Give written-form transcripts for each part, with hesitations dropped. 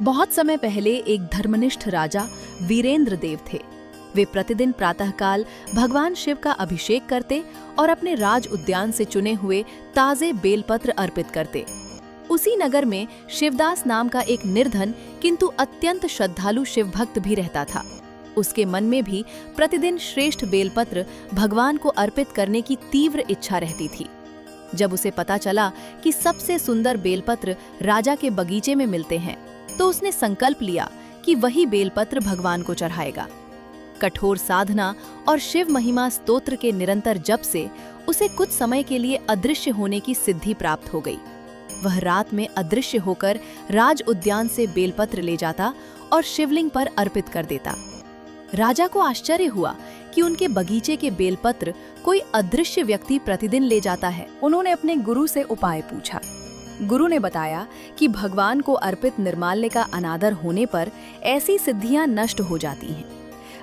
बहुत समय पहले एक धर्मनिष्ठ राजा वीरेंद्र देव थे। वे प्रतिदिन प्रातःकाल भगवान शिव का अभिषेक करते और अपने राज उद्यान से चुने हुए ताजे बेलपत्र अर्पित करते। उसी नगर में शिवदास नाम का एक निर्धन किंतु अत्यंत श्रद्धालु शिव भक्त भी रहता था। उसके मन में भी प्रतिदिन श्रेष्ठ बेलपत्र भगवान को अर्पित करने की तीव्र इच्छा रहती थी। जब उसे पता चला कि सबसे सुंदर बेलपत्र राजा के बगीचे में मिलते हैं, तो उसने संकल्प लिया कि वही बेलपत्र भगवान को चढ़ाएगा। कठोर साधना और शिव महिमा स्तोत्र के निरंतर जप से उसे कुछ समय के लिए अदृश्य होने की सिद्धि प्राप्त हो गई। वह रात में अदृश्य होकर राज उद्यान से बेलपत्र ले जाता और शिवलिंग पर अर्पित कर देता। राजा को आश्चर्य हुआ कि उनके बगीचे के बेलपत्र कोई अदृश्य व्यक्ति प्रतिदिन ले जाता है। उन्होंने अपने गुरु से उपाय पूछा। गुरु ने बताया कि भगवान को अर्पित निर्माल्य का अनादर होने पर ऐसी सिद्धियां नष्ट हो जाती हैं।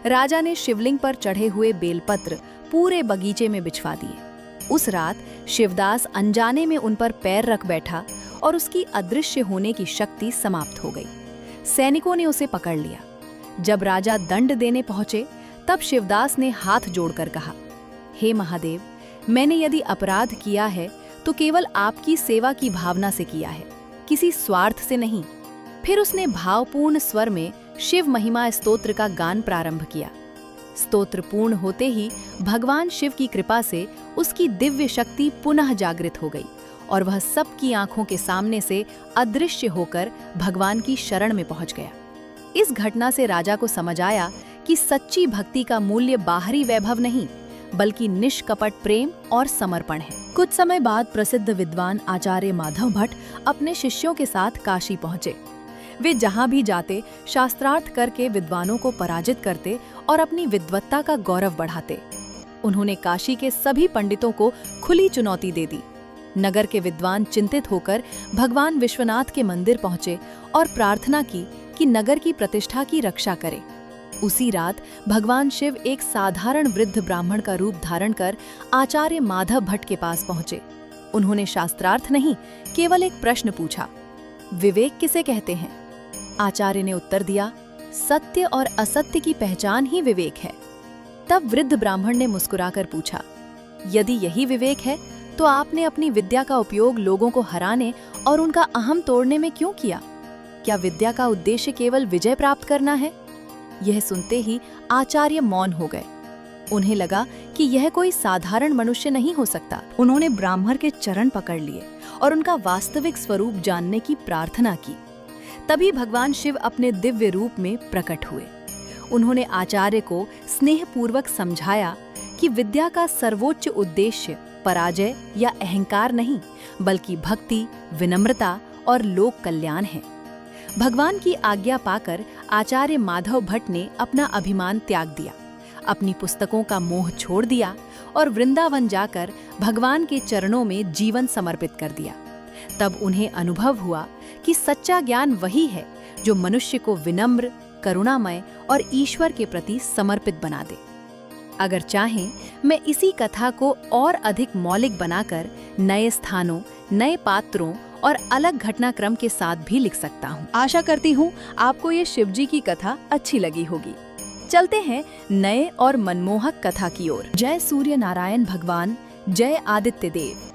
राजा ने शिवलिंग पर चढ़े हुए बेलपत्र पूरे बगीचे में बिछवा दिए। उस रात शिवदास अनजाने में उन पर पैर रख बैठा और उसकी अदृश्य होने की शक्ति समाप्त हो गई। सैनिकों ने उसे पकड़ लिया। जब राजा दंड देने पहुंचे, तब शिवदास ने हाथ जोड़कर कहा, हे महादेव, मैंने यदि अपराध किया है तो केवल आपकी सेवा की भावना से किया है, किसी स्वार्थ से नहीं। फिर उसने भावपूर्ण स्वर में शिव महिमा स्तोत्र का गान प्रारंभ किया। स्तोत्र पूर्ण होते ही भगवान शिव की कृपा से उसकी दिव्य शक्ति पुनः जागृत हो गई और वह सबकी आंखों के सामने से अदृश्य होकर भगवान की शरण में पहुंच गया। इस घटना से राजा को समझ आया कि सच्ची भक्ति का मूल्य बाहरी वैभव नहीं, बल्कि निष्कपट प्रेम और समर्पण है। कुछ समय बाद प्रसिद्ध विद्वान आचार्य माधव भट्ट अपने शिष्यों के साथ काशी पहुंचे। वे जहां भी जाते शास्त्रार्थ करके विद्वानों को पराजित करते और अपनी विद्वत्ता का गौरव बढ़ाते। उन्होंने काशी के सभी पंडितों को खुली चुनौती दे दी। नगर के विद्वान चिंतित होकर भगवान विश्वनाथ के मंदिर पहुंचे और प्रार्थना की कि नगर की प्रतिष्ठा की रक्षा करे। उसी रात भगवान शिव एक साधारण वृद्ध ब्राह्मण का रूप धारण कर आचार्य माधव भट्ट के पास पहुंचे। उन्होंने शास्त्रार्थ नहीं, केवल एक प्रश्न पूछा, विवेक किसे कहते हैं? आचार्य ने उत्तर दिया, सत्य और असत्य की पहचान ही विवेक है। तब वृद्ध ब्राह्मण ने मुस्कुराकर पूछा, यदि यही विवेक है तो आपने अपनी विद्या का उपयोग लोगों को हराने और उनका अहम तोड़ने में क्यों किया? क्या विद्या का उद्देश्य केवल विजय प्राप्त करना है? यह सुनते ही आचार्य मौन हो गए। उन्हें लगा कि यह कोई साधारण मनुष्य नहीं हो सकता। उन्होंने ब्राह्मण के चरण पकड़ लिए और उनका वास्तविक स्वरूप जानने की प्रार्थना की। तभी भगवान शिव अपने दिव्य रूप में प्रकट हुए। उन्होंने आचार्य को स्नेहपूर्वक समझाया कि विद्या का सर्वोच्च उद्देश्य पराजय या अहंकार नहीं, बल्कि भक्ति, विनम्रता और लोक कल्याण है। भगवान की आज्ञा पाकर आचार्य माधव भट्ट ने अपना अभिमान त्याग दिया, अपनी पुस्तकों का मोह छोड़ दिया और वृंदावन जाकर भगवान के चरणों में जीवन समर्पित कर दिया। तब उन्हें अनुभव हुआ कि सच्चा ज्ञान वही है जो मनुष्य को विनम्र, करुणामय और ईश्वर के प्रति समर्पित बना दे। अगर चाहें, मैं इसी कथा को और अधिक मौलिक बनाकर नए स्थानों, नए पात्रों और अलग घटनाक्रम के साथ भी लिख सकता हूँ। आशा करती हूँ आपको ये शिवजी की कथा अच्छी लगी होगी। चलते हैं नए और मनमोहक कथा की ओर। जय सूर्य नारायण भगवान, जय आदित्य देव।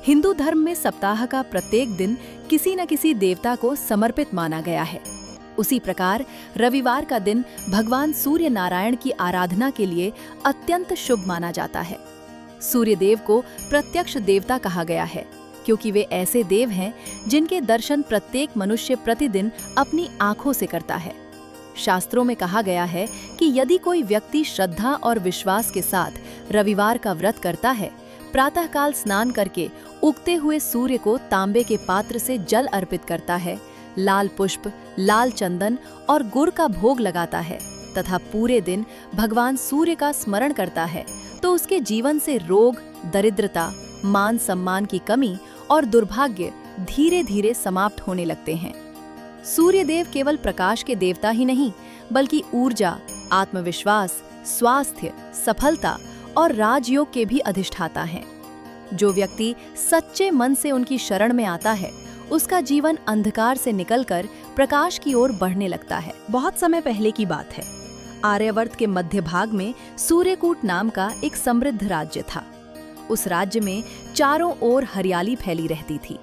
हिंदू धर्म में सप्ताह का प्रत्येक दिन किसी न किसी देवता को समर्पित माना गया है। उसी प्रकार रविवार का दिन भगवान सूर्य नारायण की आराधना के लिए अत्यंत शुभ माना जाता है। सूर्य देव को प्रत्यक्ष देवता कहा गया है, क्योंकि वे ऐसे देव हैं जिनके दर्शन प्रत्येक मनुष्य प्रतिदिन अपनी आंखों से करता है। शास्त्रों में कहा गया है कि यदि कोई व्यक्ति श्रद्धा और विश्वास के साथ रविवार का व्रत करता है, प्रातःकाल स्नान करके उगते हुए सूर्य को तांबे के पात्र से जल अर्पित करता है, लाल पुष्प, लाल चंदन और गुड़ का भोग लगाता है तथा पूरे दिन भगवान सूर्य का स्मरण करता है, तो उसके जीवन से रोग, दरिद्रता, मान सम्मान की कमी और दुर्भाग्य धीरे धीरे समाप्त होने लगते हैं। सूर्य देव केवल प्रकाश के देवता ही नहीं, बल्कि ऊर्जा, आत्मविश्वास, स्वास्थ्य, सफलता और राजयोग के भी अधिष्ठाता हैं। जो व्यक्ति सच्चे मन से उनकी शरण में आता है, उसका जीवन अंधकार से निकलकर प्रकाश की ओर बढ़ने लगता है। बहुत समय पहले की बात है। आर्यावर्त के मध्य भाग में सूर्यकूट नाम का एक समृद्ध राज्य था। उस राज्य में चारों ओर हरियाली फैली रहती थी।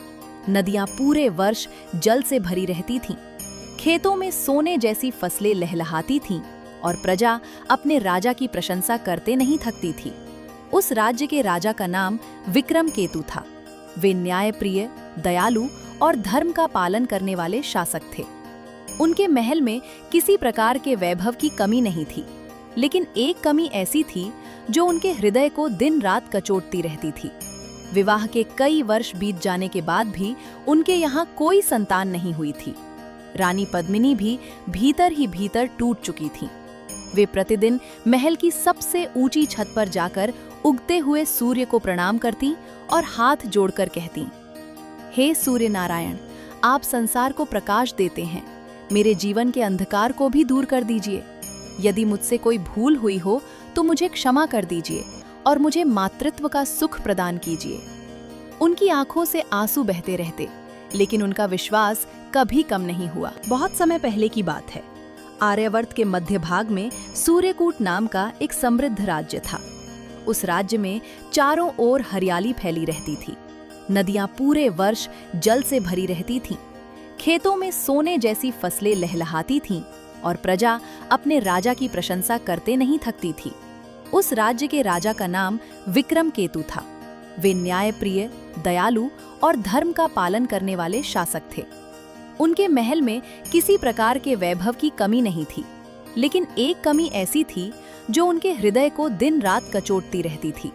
नदियां पूरे वर्ष जल से भरी रहती थीं। खेतों में सोने जैसी फसलें लहलहाती थीं और प्रजा अपने राजा की प्रशंसा करते नहीं थकती थी। उस राज्य के राजा का नाम विक्रमकेतु था। वे न्यायप्रिय, दयालु और धर्म का पालन करने वाले शासक थे। उनके महल में किसी प्रकार के वैभव की कमी नहीं थी, लेकिन एक कमी ऐसी थी जो उनके हृदय को दिन रात कचोटती रहती थी। विवाह के कई वर्ष बीत जाने के बाद भी उनके यहाँ कोई संतान नहीं हुई थी। रानी पद्मिनी भी भीतर ही भीतर टूट चुकी थीं। वे प्रतिदिन महल की सबसे ऊंची छत पर जाकर उगते हुए सूर्य को प्रणाम करती और हाथ जोड़कर कहती, हे सूर्य नारायण, आप संसार को प्रकाश देते हैं, मेरे जीवन के अंधकार को भी दूर कर दीजिए। यदि मुझसे कोई भूल हुई हो तो मुझे क्षमा कर दीजिए और मुझे मातृत्व का सुख प्रदान कीजिए। उनकी आंखों से आंसू बहते रहते, लेकिन उनका विश्वास कभी कम नहीं हुआ। बहुत समय पहले की बात है। आर्यावर्त के मध्य भाग में सूर्यकूट नाम का एक समृद्ध राज्य था। उस राज्य में चारों ओर हरियाली फैली रहती थी। नदियां पूरे वर्ष जल से भरी रहती थीं। खेतों में सोने जैसी फसलें लहलहाती थीं और प्रजा अपने राजा की प्रशंसा करते नहीं थकती थी। उस राज्य के राजा का नाम विक्रमकेतु था। वे न्यायप्रिय, दयालु और धर्म का पालन करने वाले शासक थे। उनके महल में किसी प्रकार के वैभव की कमी नहीं थी, लेकिन एक कमी ऐसी थी जो उनके हृदय को दिन रात कचोटती रहती थी।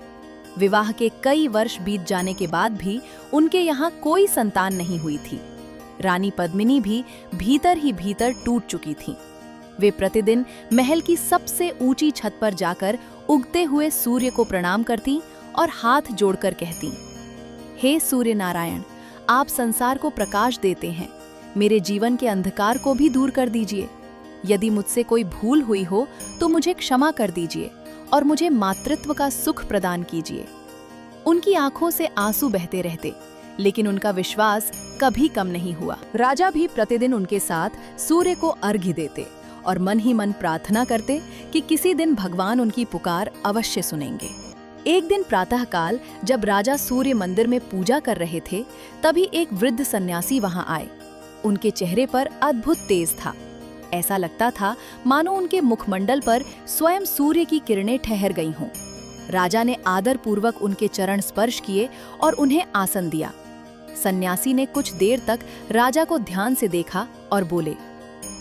विवाह के कई वर्ष बीत जाने के बाद भी उनके यहाँ कोई संतान नहीं हुई थी। रानी पद्मिनी भी भीतर ही भीतर टूट चुकी थीं। वे प्रतिदिन महल की सबसे ऊंची छत पर जाकर उगते हुए सूर्य को प्रणाम करती और हाथ जोड़कर कहती, हे सूर्य नारायण, आप संसार को प्रकाश देते हैं, मेरे जीवन के अंधकार को भी दूर कर दीजिए। यदि मुझसे कोई भूल हुई हो तो मुझे क्षमा कर दीजिए और मुझे मातृत्व का सुख प्रदान कीजिए। उनकी आंखों से आंसू बहते रहते, लेकिन उनका विश्वास कभी कम नहीं हुआ। राजा भी प्रतिदिन उनके साथ सूर्य को अर्घ्य देते और मन ही मन प्रार्थना करते कि किसी दिन भगवान उनकी पुकार अवश्य सुनेंगे। एक दिन प्रातःकाल जब राजा सूर्य मंदिर में पूजा कर रहे थे, तभी एक वृद्ध सन्यासी वहां आए। उनके चेहरे पर अद्भुत तेज था। ऐसा लगता था मानो उनके मुखमंडल पर स्वयं सूर्य की किरणें ठहर गई हों। राजा ने आदर पूर्वक उनके चरण स्पर्श किए और उन्हें आसन दिया। सन्यासी ने कुछ देर तक राजा को ध्यान से देखा और बोले,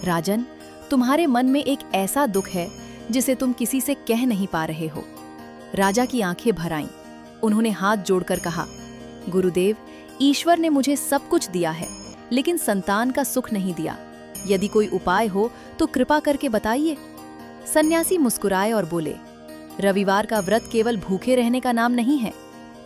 राजन, तुम्हारे मन में एक ऐसा दुख है जिसे तुम किसी से कह नहीं पा रहे हो। राजा की आंखें भर आईं। उन्होंने हाथ जोड़कर कहा, गुरुदेव, ईश्वर ने मुझे सब कुछ दिया है, लेकिन संतान का सुख नहीं दिया। यदि कोई उपाय हो तो कृपा करके बताइए। सन्यासी मुस्कुराए और बोले, रविवार का व्रत केवल भूखे रहने का नाम नहीं है।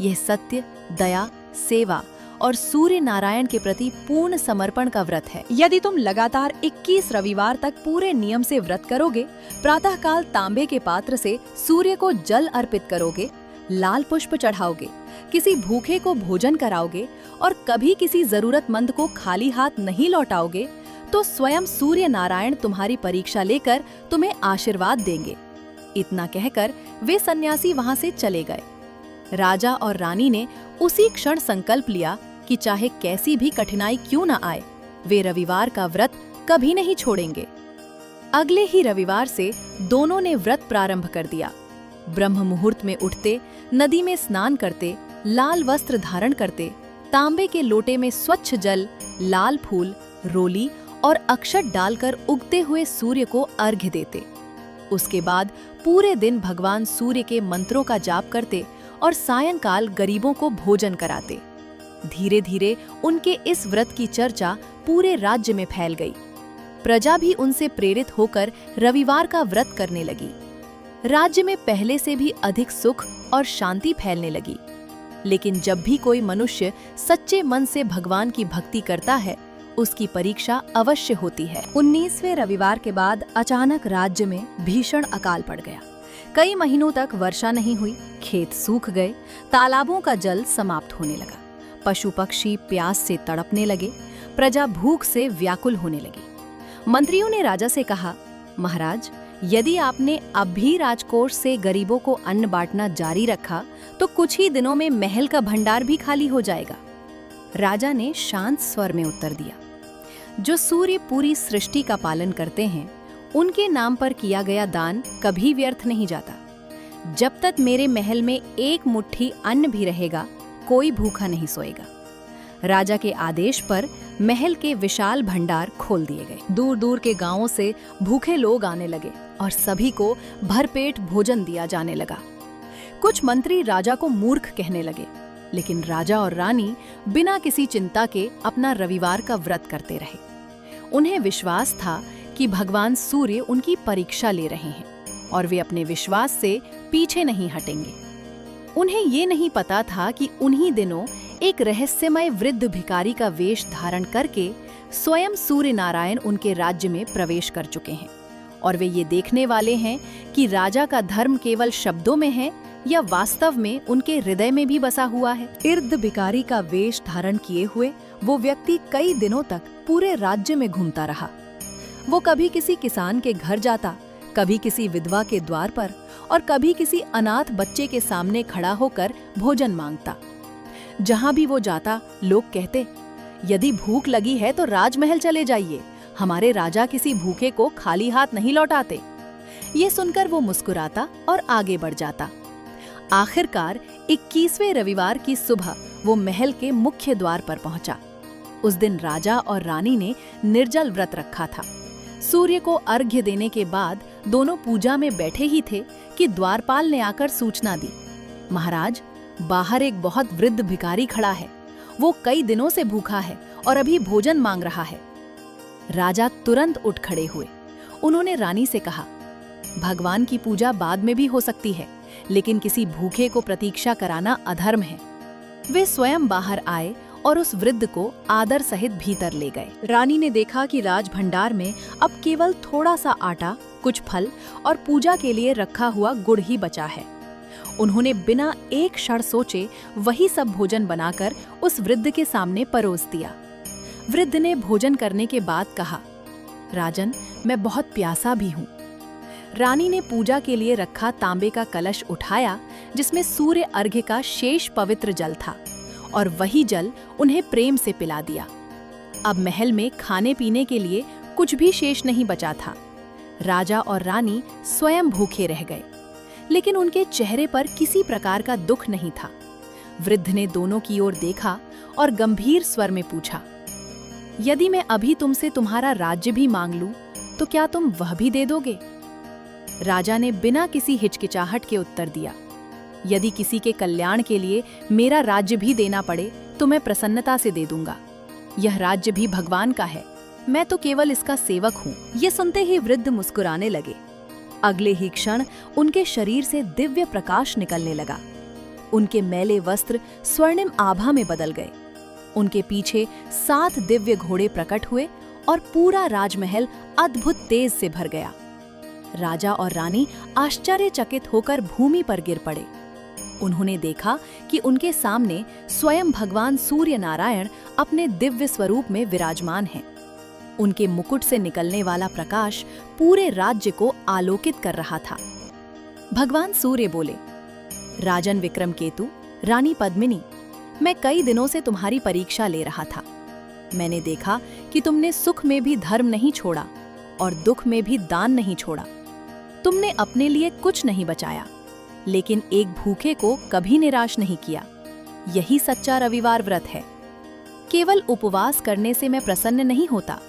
यह सत्य, दया, सेवा और सूर्य नारायण के प्रति पूर्ण समर्पण का व्रत है। यदि तुम लगातार 21 रविवार तक पूरे नियम से व्रत करोगे, प्रातःकाल तांबे के पात्र से सूर्य को जल अर्पित करोगे, लाल पुष्प चढ़ाओगे, किसी भूखे को भोजन कराओगे और कभी किसी जरूरतमंद को खाली हाथ नहीं लौटाओगे, तो स्वयं सूर्य नारायण तुम्हारी परीक्षा लेकर तुम्हें आशीर्वाद देंगे। इतना कहकर वे सन्यासी वहां से चले गए। राजा और रानी ने उसी क्षण संकल्प लिया कि चाहे कैसी भी कठिनाई क्यों न आए, वे रविवार का व्रत कभी नहीं छोड़ेंगे। अगले ही रविवार से दोनों ने व्रत प्रारंभ कर दिया। ब्रह्म मुहूर्त में उठते, नदी में स्नान करते, लाल वस्त्र धारण करते, तांबे के लोटे में स्वच्छ जल, लाल फूल, रोली और अक्षत डालकर उगते हुए सूर्य को अर्घ्य देते। उसके बाद पूरे दिन भगवान सूर्य के मंत्रों का जाप करते और सायंकाल गरीबों को भोजन कराते। धीरे धीरे उनके इस व्रत की चर्चा पूरे राज्य में फैल गई। प्रजा भी उनसे प्रेरित होकर रविवार का व्रत करने लगी। राज्य में पहले से भी अधिक सुख और शांति फैलने लगी। लेकिन जब भी कोई मनुष्य सच्चे मन से भगवान की भक्ति करता है, उसकी परीक्षा अवश्य होती है। 19वें रविवार के बाद अचानक राज्य में भीषण अकाल पड़ गया। कई महीनों तक वर्षा नहीं हुई, खेत सूख गए, तालाबों का जल समाप्त होने लगा, पशु पक्षी प्यास से तड़पने लगे। प्रजा भूख से व्याकुल होने लगी। मंत्रियों ने राजा से कहा, महाराज, यदि आपने अब भी राजकोष से गरीबों को अन्न बांटना जारी रखा तो कुछ ही दिनों में महल का भंडार भी खाली हो जाएगा। राजा ने शांत स्वर में उत्तर दिया, जो सूर्य पूरी सृष्टि का पालन करते हैं, उनके नाम पर किया गया दान कभी व्यर्थ नहीं जाता। जब तक मेरे महल में एक मुट्ठी अन्न भी रहेगा, कोई भूखा नहीं सोएगा। राजा के आदेश पर महल के विशाल भंडार खोल दिए गए। दूर दूर के गांवों से भूखे लोग आने लगे और सभी को भरपेट भोजन दिया जाने लगा। कुछ मंत्री राजा को मूर्ख कहने लगे, लेकिन राजा और रानी बिना किसी चिंता के अपना रविवार का व्रत करते रहे। उन्हें विश्वास था कि भगवान सूर्य उनकी परीक्षा ले रहे हैं और वे अपने विश्वास से पीछे नहीं हटेंगे। उन्हें ये नहीं पता था कि उन्हीं दिनों एक रहस्यमय वृद्ध भिखारी का वेश धारण करके स्वयं सूर्य नारायण उनके राज्य में प्रवेश कर चुके हैं और वे ये देखने वाले हैं कि राजा का धर्म केवल शब्दों में है या वास्तव में उनके हृदय में भी बसा हुआ है। वृद्ध भिखारी का वेश धारण किए हुए वो व्यक्ति कई दिनों तक पूरे राज्य में घूमता रहा। वो कभी किसी किसान के घर जाता, कभी किसी विधवा के द्वार पर और कभी किसी अनाथ बच्चे के सामने खड़ा होकर भोजन मांगता। जहां भी वो जाता, लोग कहते, यदि भूख लगी है तो राजमहल चले जाइए, हमारे राजा किसी भूखे को खाली हाथ नहीं लौटाते। ये सुनकर वो मुस्कुराता और आगे बढ़ जाता। आखिरकार 21वें रविवार की सुबह वो महल के मुख्य द्वार पर पहुंचा। उस दिन राजा और रानी ने निर्जल व्रत रखा था। सूर्य को अर्घ्य देने के बाद दोनों पूजा में बैठे ही थे कि द्वारपाल ने आकर सूचना दी, महाराज, बाहर एक बहुत वृद्ध भिखारी खड़ा है। वो कई दिनों से भूखा है और अभी भोजन मांग रहा है। राजा तुरंत उठ खड़े हुए। उन्होंने रानी से कहा, भगवान की पूजा बाद में भी हो सकती है, लेकिन किसी भूखे को प्रतीक्षा कराना अधर्म है। वे स्वयं बाहर आए और उस वृद्ध को आदर सहित भीतर ले गए। रानी ने देखा कि राज भंडार में अब केवल थोड़ा सा आटा, कुछ फल और पूजा के लिए रखा हुआ गुड़ ही बचा है। उन्होंने बिना एक क्षण सोचे वही सब भोजन बनाकर उस वृद्ध के सामने परोस दिया। वृद्ध ने भोजन करने के बाद कहा, राजन, मैं बहुत प्यासा भी हूँ। रानी ने पूजा के लिए रखा तांबे का कलश उठाया, जिसमें सूर्य अर्घ्य का शेष पवित्र जल था, और वही जल उन्हें प्रेम से पिला दिया। अब महल में खाने पीने के लिए कुछ भी शेष नहीं बचा था। राजा और रानी स्वयं भूखे रह गए, लेकिन उनके चेहरे पर किसी प्रकार का दुख नहीं था। वृद्ध ने दोनों की ओर देखा और गंभीर स्वर में पूछा, यदि मैं अभी तुमसे तुम्हारा राज्य भी मांग लूं, तो क्या तुम वह भी दे दोगे? राजा ने बिना किसी हिचकिचाहट के उत्तर दिया, यदि किसी के कल्याण के लिए मेरा राज्य भी देना पड़े तो मैं प्रसन्नता से दे दूंगा। यह राज्य भी भगवान का है, मैं तो केवल इसका सेवक हूँ। ये सुनते ही वृद्ध मुस्कुराने लगे। अगले ही क्षण उनके शरीर से दिव्य प्रकाश निकलने लगा। उनके मैले वस्त्र स्वर्णिम आभा में बदल गए। उनके पीछे 7 दिव्य घोड़े प्रकट हुए और पूरा राजमहल अद्भुत तेज से भर गया। राजा और रानी आश्चर्यचकित होकर भूमि पर गिर पड़े। उन्होंने देखा कि उनके सामने स्वयं भगवान सूर्य नारायण अपने दिव्य स्वरूप में विराजमान हैं। उनके मुकुट से निकलने वाला प्रकाश पूरे राज्य को आलोकित कर रहा था। भगवान सूर्य बोले, राजन विक्रमकेतु, रानी पद्मिनी, मैं कई दिनों से तुम्हारी परीक्षा ले रहा था। मैंने देखा कि तुमने सुख में भी धर्म नहीं छोड़ा और दुख में भी दान नहीं छोड़ा। तुमने अपने लिए कुछ नहीं बचाया, लेकिन एक भूखे को कभी निराश नहीं किया। यही सच्चा रविवार व्रत है। केवल उपवास करने से मैं प्रसन्न नहीं होता,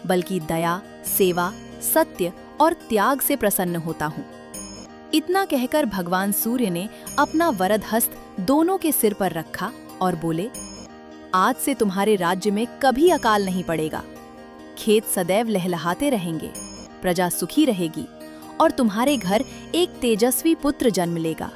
बल्कि दया, सेवा, सत्य और त्याग से प्रसन्न होता हूँ। इतना कहकर भगवान सूर्य ने अपना वरद हस्त दोनों के सिर पर रखा और बोले, आज से तुम्हारे राज्य में कभी अकाल नहीं पड़ेगा। खेत सदैव लहलहाते रहेंगे, प्रजा सुखी रहेगी और तुम्हारे घर एक तेजस्वी पुत्र जन्म लेगा।